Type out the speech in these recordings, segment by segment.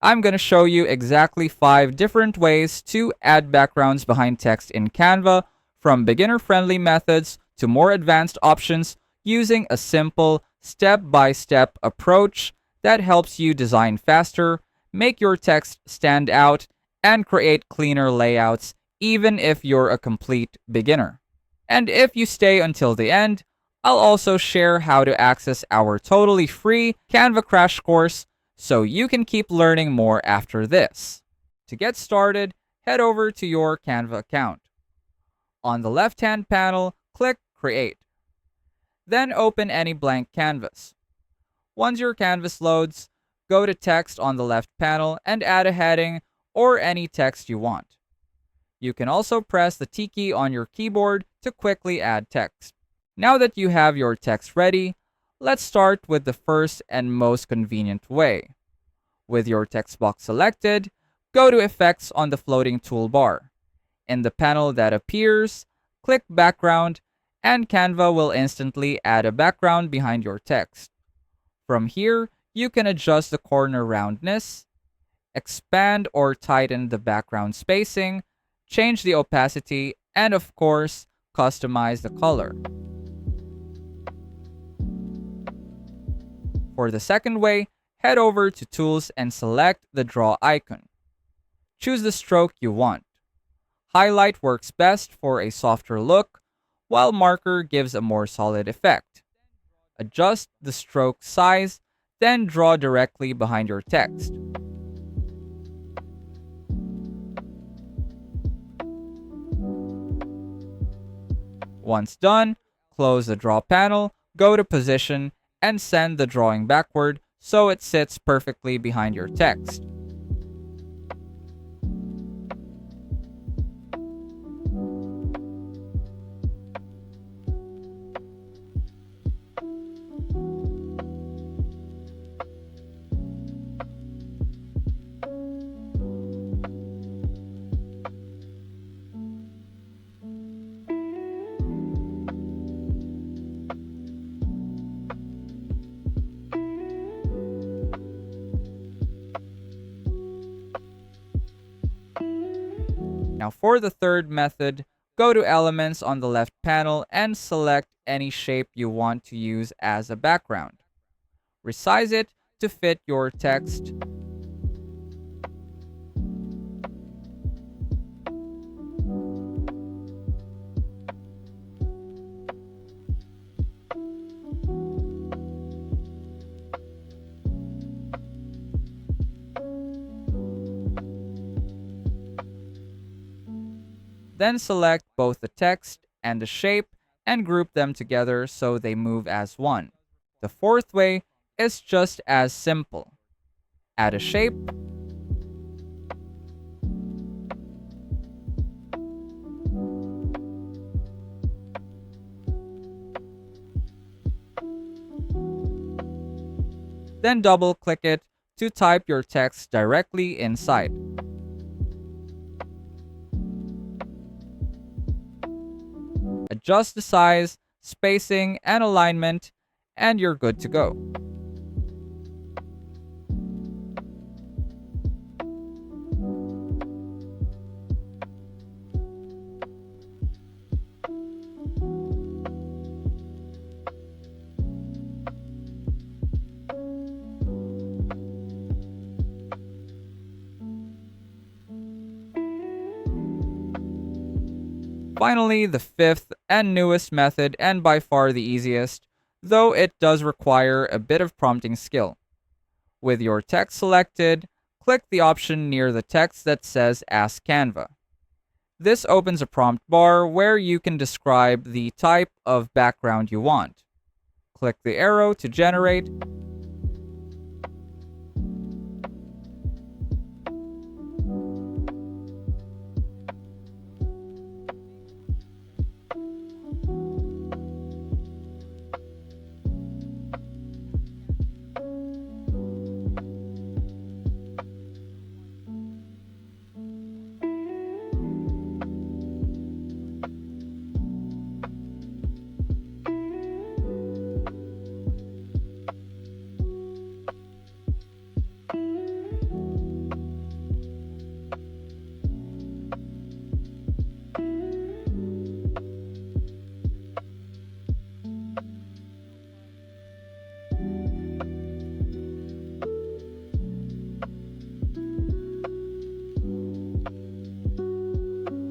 I'm going to show you exactly 5 different ways to add backgrounds behind text in Canva, from beginner-friendly methods to more advanced options, using a simple step-by-step approach that helps you design faster, make your text stand out, and create cleaner layouts even if you're a complete beginner. And if you stay until the end, I'll also share how to access our totally free Canva crash course so you can keep learning more after this. To get started, head over to your Canva account. On the left-hand panel, click Create. Then open any blank canvas. Once your canvas loads, go to Text on the left panel and add a heading or any text you want. You can also press the T key on your keyboard to quickly add text. Now that you have your text ready, let's start with the first and most convenient way. With your text box selected, go to Effects on the floating toolbar. In the panel that appears, click Background, and Canva will instantly add a background behind your text. From here, you can adjust the corner roundness, expand or tighten the background spacing, change the opacity, and of course, customize the color. For the second way, head over to Tools and select the Draw icon. Choose the stroke you want. Highlight works best for a softer look, while marker gives a more solid effect. Adjust the stroke size, then draw directly behind your text. Once done, close the Draw panel, go to Position, and send the drawing backward so it sits perfectly behind your text. Now for the third method, go to Elements on the left panel and select any shape you want to use as a background. Resize it to fit your text. Then select both the text and the shape and group them together so they move as one. The fourth way is just as simple. Add a shape, then double-click it to type your text directly inside. Adjust the size, spacing, and alignment, and you're good to go. Finally, the fifth and newest method, and by far the easiest, though it does require a bit of prompting skill. With your text selected, click the option near the text that says Ask Canva. This opens a prompt bar where you can describe the type of background you want. Click the arrow to generate,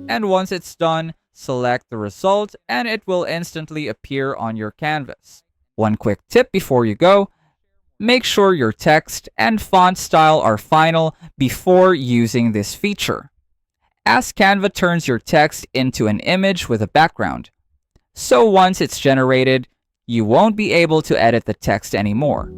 And once it's done, select the result and it will instantly appear on your canvas. One quick tip before you go: make sure your text and font style are final before using this feature, as Canva turns your text into an image with a background. So once it's generated, you won't be able to edit the text anymore.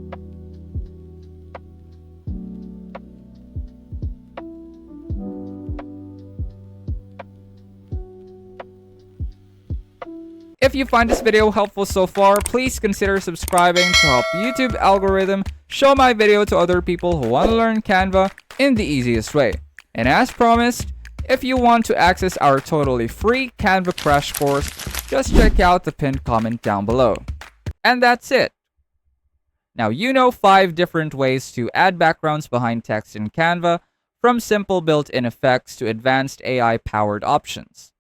If you find this video helpful so far, please consider subscribing to help YouTube algorithm show my video to other people who want to learn Canva in the easiest way. And as promised, if you want to access our totally free Canva crash course, just check out the pinned comment down below. And that's it. Now you know 5 different ways to add backgrounds behind text in Canva, from simple built-in effects to advanced AI-powered options.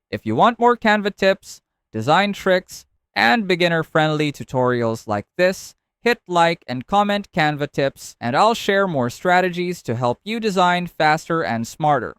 If you want more Canva tips, design tricks, and beginner-friendly tutorials like this, hit like and comment Canva tips, and I'll share more strategies to help you design faster and smarter.